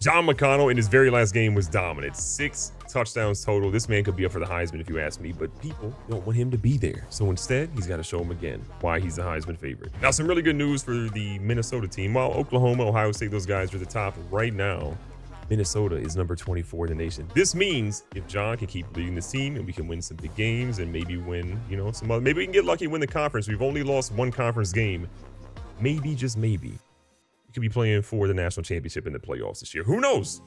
Jon McConnell in his very last game was dominant. 6 touchdowns total. This man could be up for the Heisman if you ask me, but people don't want him to be there. So instead, he's got to show him again why he's the Heisman favorite. Now, some really good news for the Minnesota team. While Oklahoma, Ohio State, those guys are at the top right now, Minnesota is number 24 in the nation. This means if Jon can keep leading this team and we can win some big games and maybe win, some other, maybe we can get lucky and win the conference. We've only lost 1 conference game. Maybe, just maybe, we could be playing for the national championship in the playoffs this year. Who knows?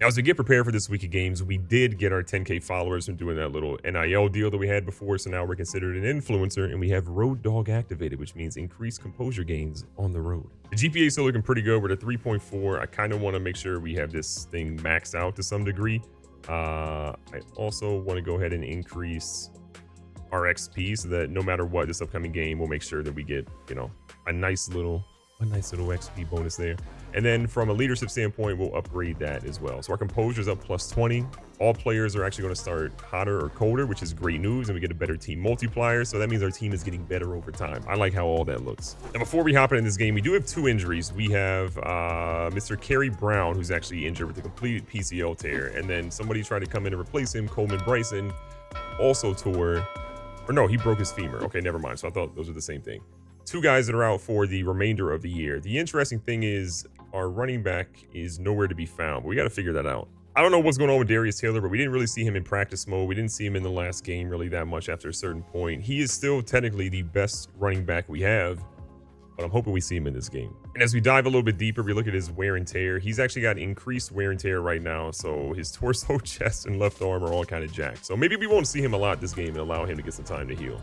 Now, as we get prepared for this week of games, we did get our 10K followers from doing that little NIL deal that we had before. So now we're considered an influencer and we have Road Dog activated, which means increased composure gains on the road. The GPA is still looking pretty good. We're at 3.4. I kind of want to make sure we have this thing maxed out to some degree. I also want to go ahead and increase our XP so that no matter what this upcoming game, we'll make sure that we get, a nice little XP bonus there. And then from a leadership standpoint, we'll upgrade that as well. So our composure is up +20. All players are actually going to start hotter or colder, which is great news. And we get a better team multiplier. So that means our team is getting better over time. I like how all that looks. Now, before we hop in this game, we do have 2 injuries. We have Mr. Kerry Brown, who's actually injured with a completed PCL tear. And then somebody tried to come in and replace him. Coleman Bryson also tore, or no, he broke his femur. Okay, never mind. So I thought those were the same thing. 2 guys that are out for the remainder of the year. The interesting thing is our running back is nowhere to be found, but we got to figure that out. I don't know what's going on with Darius Taylor, but we didn't really see him in practice mode. We didn't see him in the last game really that much after a certain point. He is still technically the best running back we have, but I'm hoping we see him in this game. And as we dive a little bit deeper, we look at his wear and tear. He's actually got increased wear and tear right now, so his torso, chest, and left arm are all kind of jacked. So maybe we won't see him a lot this game and allow him to get some time to heal.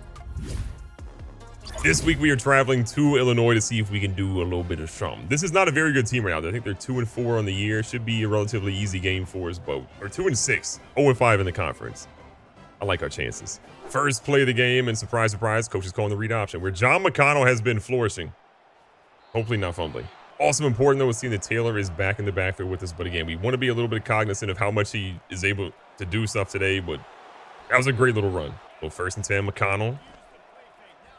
This week we are traveling to Illinois to see if we can do a little bit of something. This is not a very good team right now. I think they're 2-4 on the year. Should be a relatively easy game for us both. Or 2-6, 0-5 in the conference. I like our chances. First play of the game, and surprise, surprise, coach is calling the read option, where Jon McConnell has been flourishing. Hopefully not fumbling. Also important though is seeing that Taylor is back in the backfield with us. But again, we want to be a little bit cognizant of how much he is able to do stuff today. But that was a great little run. Little 1st and 10, McConnell.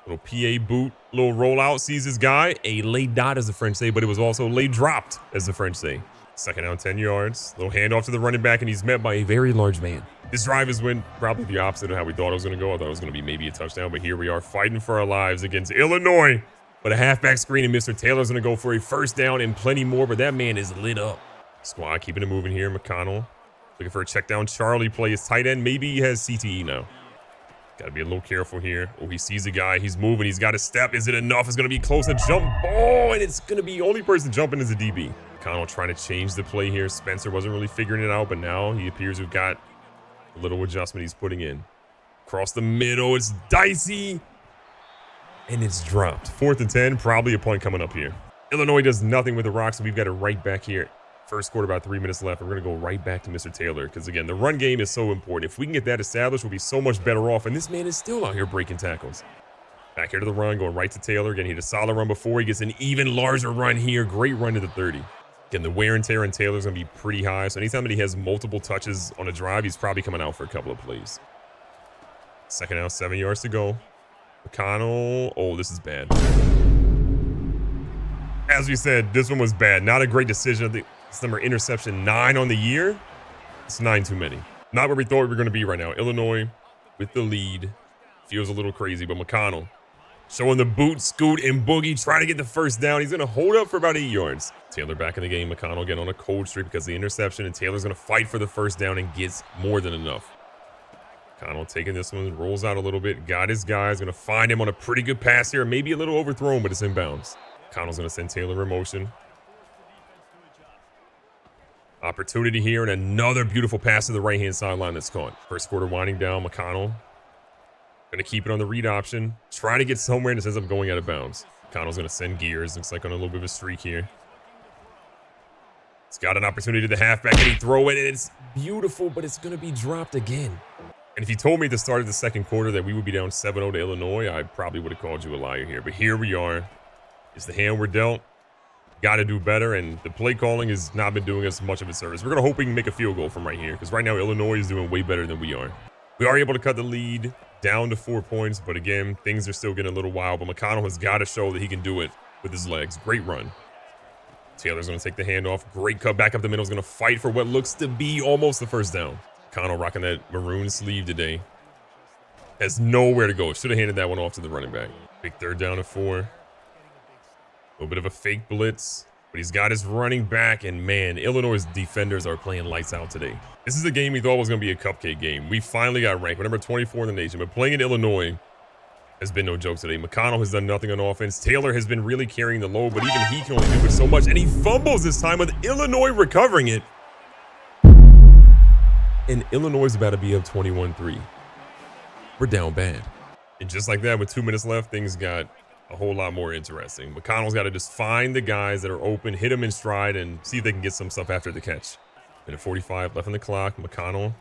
Little PA boot, little rollout, sees his guy. A lay dot, as the French say, but it was also lay dropped, as the French say. 2nd down, 10 yards. Little handoff to the running back, and he's met by a very large man. This drive has went probably the opposite of how we thought it was going to go. I thought it was going to be maybe a touchdown, but here we are fighting for our lives against Illinois. But a halfback screen, and Mr. Taylor's going to go for a 1st down and plenty more, but that man is lit up. Squad keeping it moving here. McConnell looking for a check down. Charlie play his tight end. Maybe he has CTE now. Got to be a little careful here. Oh, he sees a guy. He's moving. He's got a step. Is it enough? It's going to be close. A jump ball, and it's going to be only person jumping is a DB. McConnell trying to change the play here. Spencer wasn't really figuring it out, but now he appears to have got a little adjustment he's putting in. Across the middle. It's dicey, and it's dropped. 4th and 10. Probably a punt coming up here. Illinois does nothing with the Rocks, and we've got it right back here. First quarter, about 3 minutes left. We're going to go right back to Mr. Taylor because, again, the run game is so important. If we can get that established, we'll be so much better off. And this man is still out here breaking tackles. Back here to the run, going right to Taylor. Again, he had a solid run before. He gets an even larger run here. Great run to the 30. Again, the wear and tear on Taylor is going to be pretty high. So anytime that he has multiple touches on a drive, he's probably coming out for a couple of plays. 2nd down, 7 yards to go. McConnell. Oh, this is bad. As we said, this one was bad. Not a great decision. This number interception 9 on the year. It's 9 too many. Not where we thought we were going to be right now. Illinois with the lead. Feels a little crazy, but McConnell showing the boot, scoot, and boogie. Trying to get the 1st down. He's going to hold up for about 8 yards. Taylor back in the game. McConnell again on a cold streak because of the interception. And Taylor's going to fight for the 1st down and gets more than enough. McConnell taking this one. Rolls out a little bit. Got his guys. Going to find him on a pretty good pass here. Maybe a little overthrown, but it's inbounds. McConnell's going to send Taylor in motion. Opportunity here, and another beautiful pass to the right-hand sideline that's caught. First quarter winding down. McConnell going to keep it on the read option. Trying to get somewhere, and it ends up going out of bounds. McConnell's going to send gears. Looks like on a little bit of a streak here. He's got an opportunity to the halfback, and he throw it, and it's beautiful, but it's going to be dropped again. And if you told me at the start of the 2nd quarter that we would be down 7-0 to Illinois, I probably would have called you a liar here. But here we are. It's the hand we're dealt. Got to do better, and the play calling has not been doing us much of a service. We're going to hope we can make a field goal from right here, because right now Illinois is doing way better than we are. We are able to cut the lead down to 4 points, but again, things are still getting a little wild. But McConnell has got to show that he can do it with his legs. Great run. Taylor's going to take the handoff. Great cut back up the middle. Is going to fight for what looks to be almost the first down. McConnell rocking that maroon sleeve today. Has nowhere to go. Should have handed that one off to the running back. Big third down and 4. A little bit of a fake blitz. But he's got his running back. And man, Illinois' defenders are playing lights out today. This is a game we thought was going to be a cupcake game. We finally got ranked. We're number 24 in the nation. But playing in Illinois has been no joke today. McConnell has done nothing on offense. Taylor has been really carrying the load, but even he can only do it so much. And he fumbles this time with Illinois recovering it. And Illinois is about to be up 21-3. We're down bad. And just like that, with 2 minutes left, things got a whole lot more interesting. McConnell's got to just find the guys that are open, hit them in stride, and see if they can get some stuff after the catch. Minute 45 left on the clock. McConnell,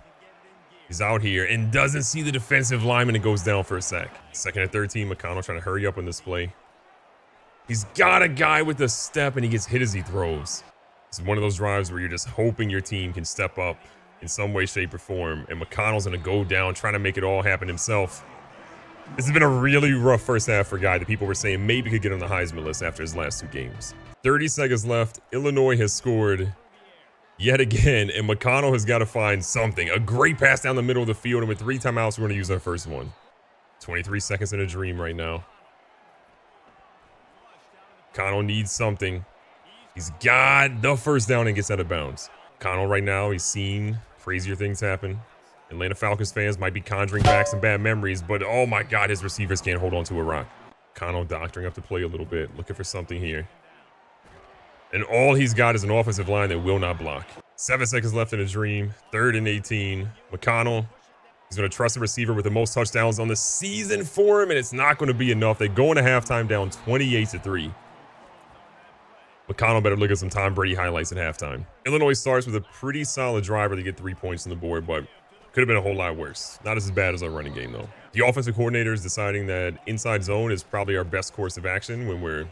he's out here and doesn't see the defensive lineman and goes down for a sack. Second and 13, McConnell trying to hurry up on this play. He's got a guy with a step and he gets hit as he throws. This is one of those drives where you're just hoping your team can step up in some way, shape, or form. And McConnell's going to go down, trying to make it all happen himself. This has been a really rough first half for a guy that people were saying maybe could get on the Heisman list after his last 2 games. 30 seconds left. Illinois has scored yet again, and McConnell has got to find something. A great pass down the middle of the field, and with 3 timeouts, we're going to use our first one. 23 seconds in a dream right now. McConnell needs something. He's got the first down and gets out of bounds. McConnell right now, he's seen crazier things happen. Atlanta Falcons fans might be conjuring back some bad memories, but oh my God, his receivers can't hold on to a rock. McConnell doctoring up the play a little bit, looking for something here. And all he's got is an offensive line that will not block. 7 seconds left in a dream. 3rd and 18. McConnell, he's going to trust the receiver with the most touchdowns on the season for him, and it's not going to be enough. They go into halftime down 28-3. McConnell better look at some Tom Brady highlights at halftime. Illinois starts with a pretty solid drive where they get 3 points on the board, but could have been a whole lot worse. Not as bad as our running game, though. The offensive coordinator is deciding that inside zone is probably our best course of action when we're,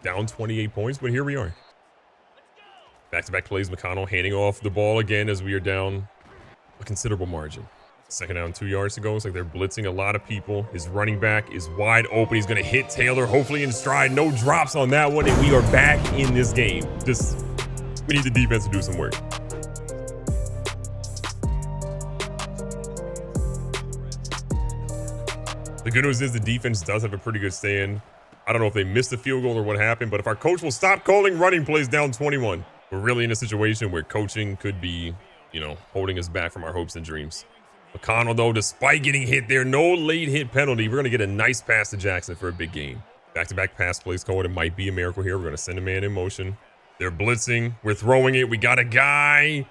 down 28 points, but here we are. Back-to-back plays, McConnell handing off the ball again as we are down a considerable margin. Second down, 2 yards to go. It's like they're blitzing a lot of people. His running back is wide open. He's going to hit Taylor, hopefully in stride. No drops on that one, and we are back in this game. We need the defense to do some work. The good news is the defense does have a pretty good stand. I don't know if they missed the field goal or what happened, but if our coach will stop calling running plays down 21, we're really in a situation where coaching could be, holding us back from our hopes and dreams. McConnell, though, despite getting hit there, no late hit penalty. We're going to get a nice pass to Jackson for a big game. Back-to-back pass plays called. It might be a miracle here. We're going to send a man in motion. They're blitzing. We're throwing it. We got a guy.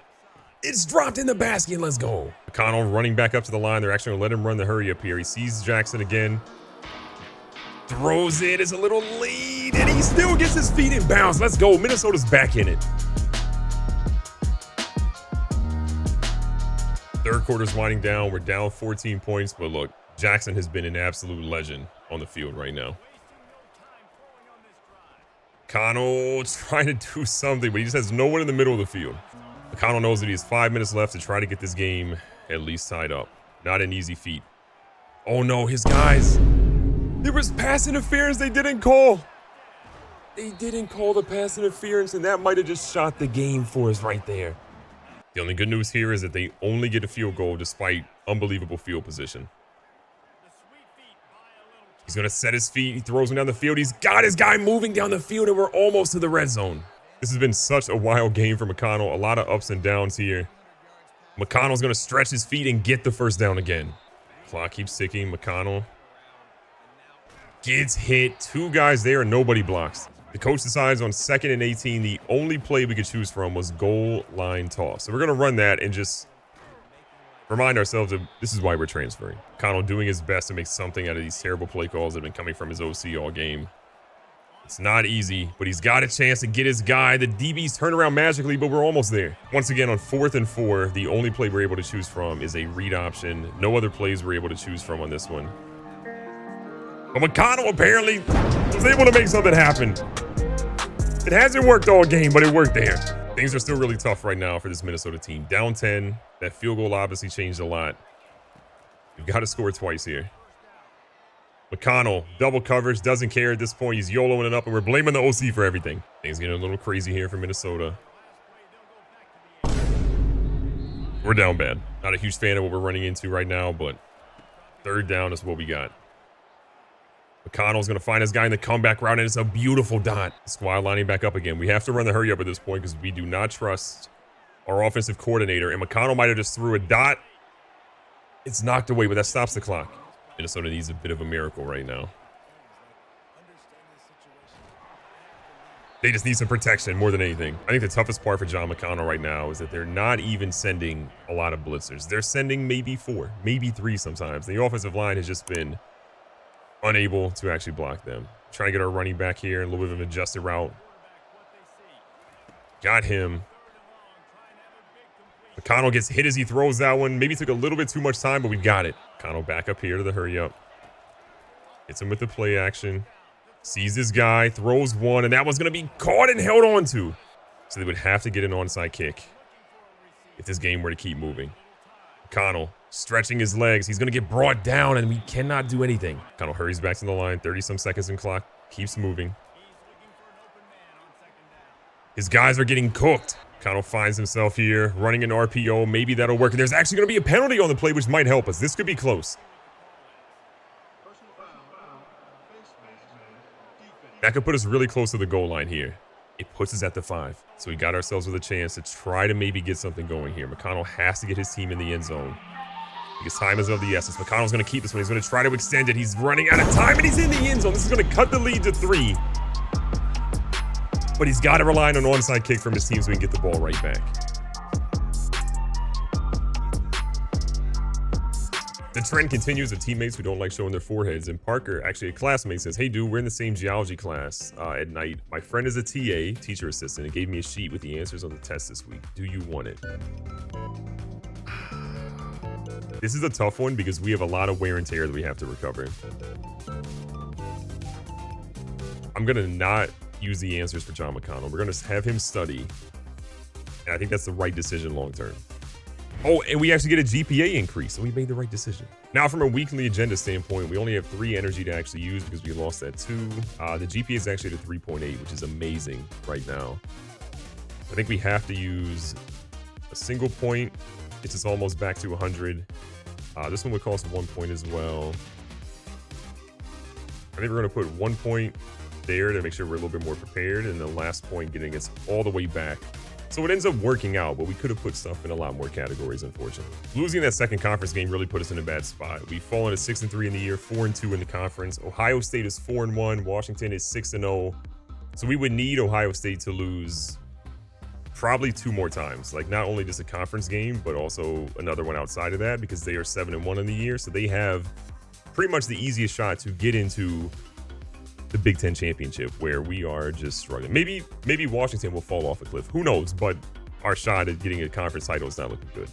It's dropped in the basket. Let's go. McConnell running back up to the line. They're actually going to let him run the hurry up here. He sees Jackson again. Throws it. It's a little lead, and he still gets his feet in bounds. Let's go. Minnesota's back in it. Third quarter's winding down. We're down 14 points, but look, Jackson has been an absolute legend on the field right now. McConnell trying to do something, but he just has no one in the middle of the field. McConnell knows that he has 5 minutes left to try to get this game at least tied up. Not an easy feat. Oh no, his guys. There was pass interference they didn't call. They didn't call the pass interference, and that might have just shot the game for us right there. The only good news here is that they only get a field goal despite unbelievable field position. He's going to set his feet. He throws him down the field. He's got his guy moving down the field, and we're almost to the red zone. This has been such a wild game for McConnell. A lot of ups and downs here. McConnell's going to stretch his feet and get the first down again. Clock keeps ticking. McConnell gets hit. 2 guys there and nobody blocks. The coach decides on 2nd and 18, the only play we could choose from was goal line toss. So we're going to run that and just remind ourselves that this is why we're transferring. McConnell doing his best to make something out of these terrible play calls that have been coming from his OC all game. It's not easy, but he's got a chance to get his guy. The DBs turn around magically, but we're almost there. Once again, on 4th and 4, the only play we're able to choose from is a read option. No other plays we're able to choose from on this one. But McConnell apparently was able to make something happen. It hasn't worked all game, but it worked there. Things are still really tough right now for this Minnesota team. Down 10. That field goal obviously changed a lot. You've got to score twice here. McConnell, double coverage, doesn't care at this point. He's YOLOing it up, and we're blaming the OC for everything. Things getting a little crazy here for Minnesota. We're down bad. Not a huge fan of what we're running into right now, but third down is what we got. McConnell's going to find his guy in the comeback route, and it's a beautiful dot. Squad lining back up again. We have to run the hurry up at this point because we do not trust our offensive coordinator, and McConnell might have just threw a dot. It's knocked away, but that stops the clock. Minnesota needs a bit of a miracle right now. They just need some protection more than anything. I think the toughest part for Jon McConnell right now is that they're not even sending a lot of blitzers. They're sending maybe 4, maybe 3 sometimes. The offensive line has just been unable to actually block them. Trying to get our running back here, a little bit of an adjusted route. Got him. McConnell gets hit as he throws that one. Maybe took a little bit too much time, but we got it. McConnell back up here to the hurry up. Hits him with the play action. Sees this guy, throws one, and that one's going to be caught and held on to. So they would have to get an onside kick if this game were to keep moving. McConnell stretching his legs. He's going to get brought down, and we cannot do anything. McConnell hurries back to the line. 30-some seconds in clock. Keeps moving. His guys are getting cooked. McConnell finds himself here, running an RPO. Maybe that'll work. And there's actually going to be a penalty on the play, which might help us. This could be close. That could put us really close to the goal line here. It puts us at the 5. So we got ourselves with a chance to try to maybe get something going here. McConnell has to get his team in the end zone. Because time is of the essence. McConnell's going to keep this one. He's going to try to extend it. He's running out of time, and he's in the end zone. This is going to cut the lead to 3. But he's got to rely on an onside kick from his team so we can get the ball right back. The trend continues of teammates who don't like showing their foreheads. And Parker, actually a classmate, says, "Hey, dude, we're in the same geology class at night. My friend is a TA, teacher assistant, and gave me a sheet with the answers on the test this week. Do you want it?" This is a tough one because we have a lot of wear and tear that we have to recover. I'm going to not use the answers for Jon McConnell. We're going to have him study. And I think that's the right decision long term. Oh, and we actually get a GPA increase, so we made the right decision. Now, from a weekly agenda standpoint, we only have 3 energy to actually use because we lost that 2. The GPA is actually at 3.8, which is amazing right now. I think we have to use a single point. It's just almost back to 100. This one would cost 1 point as well. I think we're going to put 1 point there to make sure we're a little bit more prepared, and the last point getting us all the way back. So it ends up working out, but we could have put stuff in a lot more categories, unfortunately. Losing that second conference game really put us in a bad spot. We've fallen to 6-3 in the year, 4-2 in the conference. Ohio State is 4-1. Washington is 6-0. So we would need Ohio State to lose probably 2 more times. Like, not only just a conference game, but also another one outside of that, because they are 7-1 in the year. So they have pretty much the easiest shot to get into the Big Ten championship, where we are just struggling. Maybe Washington will fall off a cliff. Who knows? But our shot at getting a conference title is not looking good.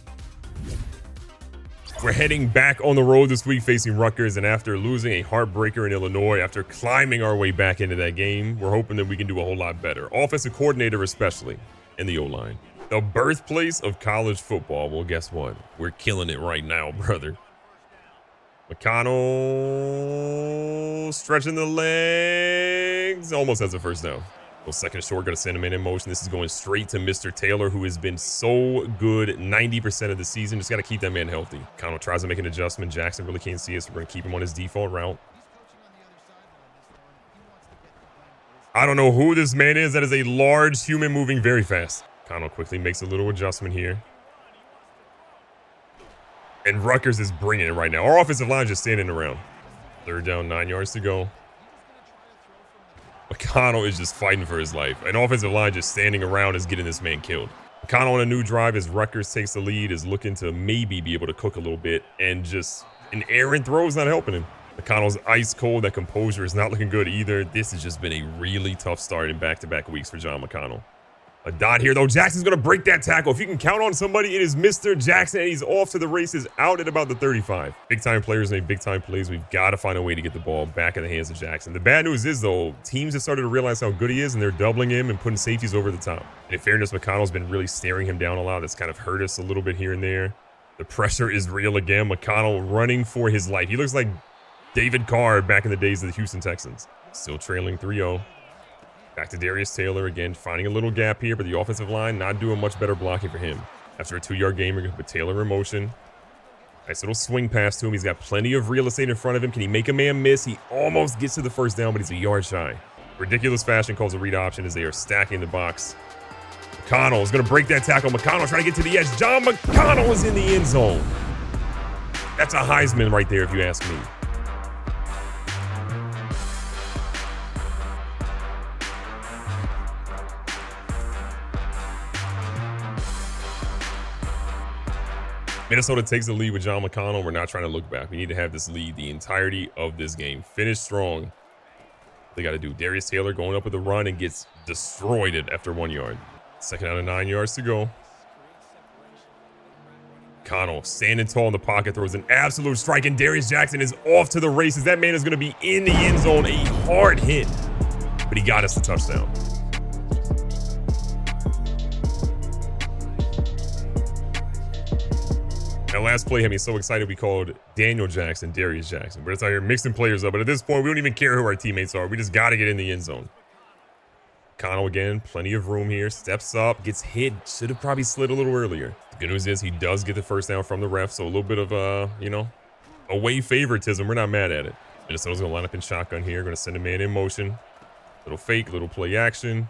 We're heading back on the road this week facing Ruckers, and after losing a heartbreaker in Illinois, after climbing our way back into that game, we're hoping that we can do a whole lot better. Offensive coordinator especially, and the O-line. The birthplace of college football. Well, guess what? We're killing it right now, brother. McConnell stretching the legs. Almost has a first down. Well, second short, going to send him in motion. This is going straight to Mr. Taylor, who has been so good 90% of the season. Just got to keep that man healthy. McConnell tries to make an adjustment. Jackson really can't see us. We're going to keep him on his default route. I don't know who this man is. That is a large human moving very fast. McConnell quickly makes a little adjustment here. And Ruckers is bringing it right now. Our offensive line just standing around. Third down, 9 yards to go. McConnell is just fighting for his life. An offensive line just standing around is getting this man killed. McConnell on a new drive as Ruckers takes the lead, is looking to maybe be able to cook a little bit, and just an errant throw is not helping him. McConnell's ice cold. That composure is not looking good either. This has just been a really tough start in back-to-back weeks for Jon McConnell. A dot here, though. Jackson's going to break that tackle. If you can count on somebody, it is Mr. Jackson, and he's off to the races, out at about the 35. Big-time players make big-time plays. We've got to find a way to get the ball back in the hands of Jackson. The bad news is, though, teams have started to realize how good he is, and they're doubling him and putting safeties over the top. And in fairness, McConnell's been really staring him down a lot. That's kind of hurt us a little bit here and there. The pressure is real again. McConnell running for his life. He looks like David Carr back in the days of the Houston Texans. Still trailing 3-0. Back to Darius Taylor again, finding a little gap here, but the offensive line not doing much better blocking for him. After a 2-yard gain, we're going to put Taylor in motion. Nice little swing pass to him. He's got plenty of real estate in front of him. Can he make a man miss? He almost gets to the first down, but he's a yard shy. Ridiculous fashion calls a read option as they are stacking the box. McConnell is going to break that tackle. McConnell trying to get to the edge. Jon McConnell is in the end zone. That's a Heisman right there, if you ask me. Minnesota takes the lead with Jon McConnell. We're not trying to look back. We need to have this lead the entirety of this game. Finish strong. They got to do. Darius Taylor going up with a run and gets destroyed after 1 yard. Second out of 9 yards to go. McConnell standing tall in the pocket, throws an absolute strike, and Darius Jackson is off to the races. That man is going to be in the end zone. A hard hit, but he got us the touchdown. That last play had me so excited we called Daniel Jackson Darius Jackson. But it's out here mixing players up. But at this point, we don't even care who our teammates are. We just got to get in the end zone. McConnell again, plenty of room here. Steps up, gets hit. Should have probably slid a little earlier. The good news is he does get the first down from the ref. So a little bit of, away favoritism. We're not mad at it. Minnesota's going to line up in shotgun here. Going to send a man in motion. Little fake, little play action.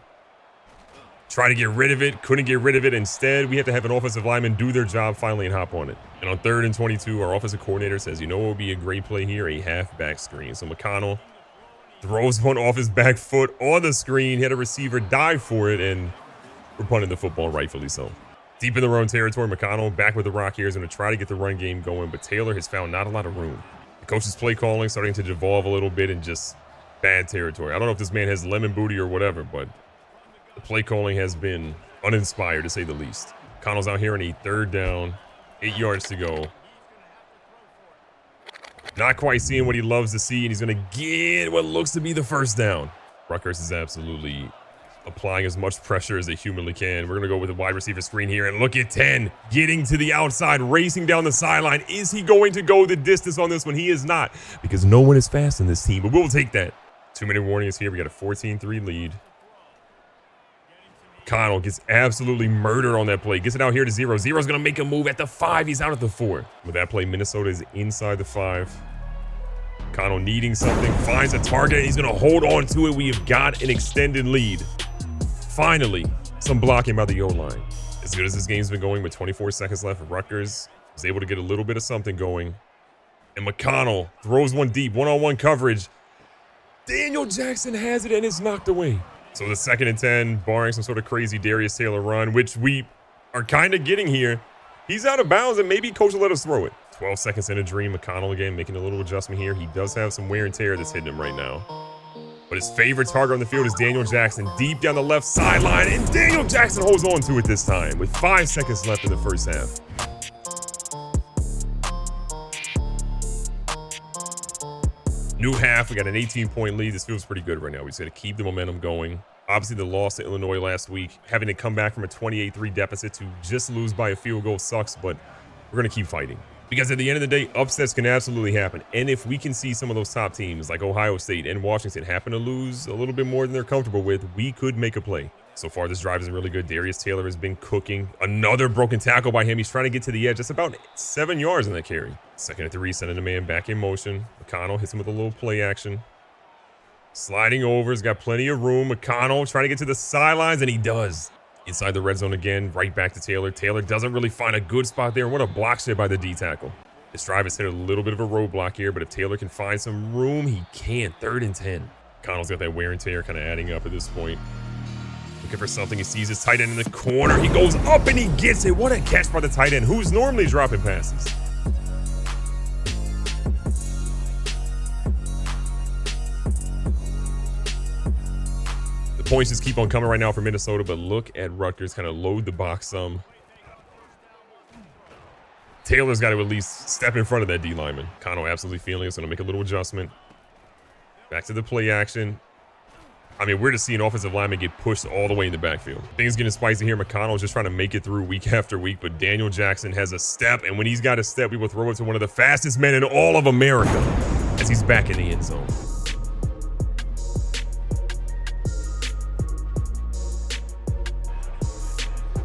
Try to get rid of it. Couldn't get rid of it. Instead, we have to have an offensive lineman do their job finally and hop on it. And on 3rd and 22, our offensive coordinator says, you know what would be a great play here? A halfback screen. So McConnell throws one off his back foot on the screen. He had a receiver dive for it, and we're punting the football, rightfully so. Deep in their own territory, McConnell back with the rock here is going to try to get the run game going, but Taylor has found not a lot of room. The coach's play calling starting to devolve a little bit in just bad territory. I don't know if this man has lemon booty or whatever, but the play calling has been uninspired, to say the least. McConnell's out here on a 3rd down, 8 yards to go. Not quite seeing what he loves to see, and he's going to get what looks to be the first down. Ruckers is absolutely applying as much pressure as they humanly can. We're going to go with a wide receiver screen here, and look at 10 getting to the outside, racing down the sideline. Is he going to go the distance on this one? He is not, because no one is fast in this team, but we'll take that. 2-minute warning is here. We got a 14-3 lead. McConnell gets absolutely murdered on that play. Gets it out here to 0. 0's going to make a move at the 5. He's out at the 4. With that play, Minnesota is inside the 5. McConnell needing something. Finds a target. He's going to hold on to it. We have got an extended lead. Finally, some blocking by the O-line. As good as this game's been going with 24 seconds left, Ruckers was able to get a little bit of something going. And McConnell throws one deep. One-on-one coverage. Daniel Jackson has it, and it's knocked away. So the 2nd and 10, barring some sort of crazy Darius Taylor run, which we are kind of getting here. He's out of bounds, and maybe coach will let us throw it. 12 seconds in a dream. McConnell again making a little adjustment here. He does have some wear and tear that's hitting him right now. But his favorite target on the field is Daniel Jackson, deep down the left sideline, and Daniel Jackson holds on to it this time with 5 seconds left in the first half. New half, we got an 18-point lead. This feels pretty good right now. We just got to keep the momentum going. Obviously, the loss to Illinois last week, having to come back from a 28-3 deficit to just lose by a field goal sucks, but we're going to keep fighting. Because at the end of the day, upsets can absolutely happen. And if we can see some of those top teams like Ohio State and Washington happen to lose a little bit more than they're comfortable with, we could make a play. So far, this drive is really good. Darius Taylor has been cooking. Another broken tackle by him. He's trying to get to the edge. That's about 7 yards in that carry. 2nd and 3, sending the man back in motion. McConnell hits him with a little play action. Sliding over. He's got plenty of room. McConnell trying to get to the sidelines, and he does. Inside the red zone again, right back to Taylor. Taylor doesn't really find a good spot there. What a block shit by the D tackle. This drive has hit a little bit of a roadblock here, but if Taylor can find some room, he can. 3rd and 10. McConnell's got that wear and tear kind of adding up at this point. Looking for something. He sees his tight end in the corner. He goes up and he gets it. What a catch by the tight end, who's normally dropping passes. The points just keep on coming right now for Minnesota, but look at Ruckers kind of load the box some. Taylor's got to at least step in front of that D lineman. Connell absolutely feeling it's going to make a little adjustment. Back to the play action. I mean, we're just seeing offensive linemen get pushed all the way in the backfield. Things getting spicy here. McConnell just trying to make it through week after week, but Daniel Jackson has a step, and when he's got a step, we will throw it to one of the fastest men in all of America. as he's back in the end zone.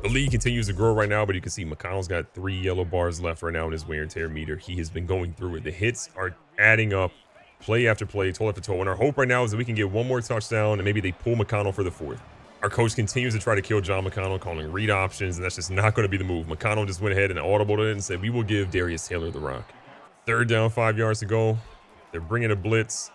The lead continues to grow right now, but you can see McConnell's got 3 yellow bars left right now in his wear and tear meter. He has been going through it. The hits are adding up play after play, toe after toe. And our hope right now is that we can get one more touchdown and maybe they pull McConnell for the 4th. Our coach continues to try to kill Jon McConnell, calling read options, and that's just not going to be the move. McConnell just went ahead and audibled it and said, we will give Darius Taylor the rock. 3rd down, 5 yards to go. They're bringing a blitz.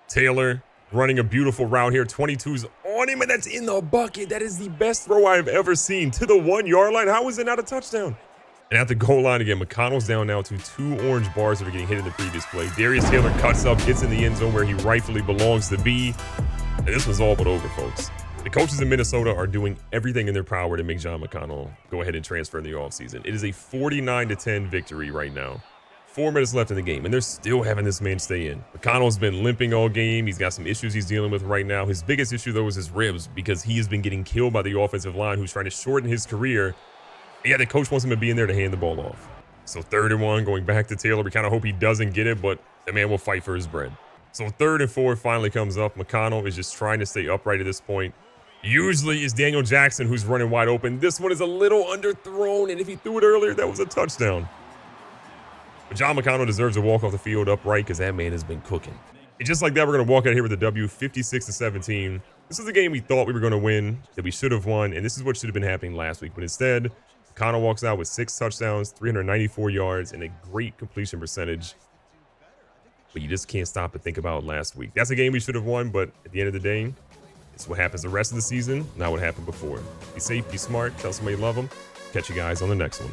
Taylor running a beautiful route here. 22's on him, and that's in the bucket. That is the best throw I've ever seen to the 1-yard line. How is it not a touchdown? And at the goal line again, McConnell's down now to 2 orange bars that are getting hit in the previous play. Darius Taylor cuts up, gets in the end zone where he rightfully belongs to be. And this was all but over, folks. The coaches in Minnesota are doing everything in their power to make Jon McConnell go ahead and transfer in the offseason. It is a 49-10 victory right now. 4 minutes left in the game, and they're still having this man stay in. McConnell's been limping all game. He's got some issues he's dealing with right now. His biggest issue, though, is his ribs because he has been getting killed by the offensive line who's trying to shorten his career. Yeah, the coach wants him to be in there to hand the ball off. So 3rd and 1, going back to Taylor. We kind of hope he doesn't get it, but the man will fight for his bread. So 3rd and 4 finally comes up. McConnell is just trying to stay upright at this point. Usually it's Daniel Jackson who's running wide open. This one is a little underthrown, and if he threw it earlier, that was a touchdown. But Jon McConnell deserves to walk off the field upright because that man has been cooking. And just like that, we're going to walk out here with a W, 56-17. This is a game we thought we were going to win, that we should have won, and this is what should have been happening last week. But instead, McConnell walks out with 6 touchdowns, 394 yards, and a great completion percentage. But you just can't stop and think about last week. That's a game we should have won, but at the end of the day, it's what happens the rest of the season, not what happened before. Be safe, be smart, tell somebody you love them. Catch you guys on the next one.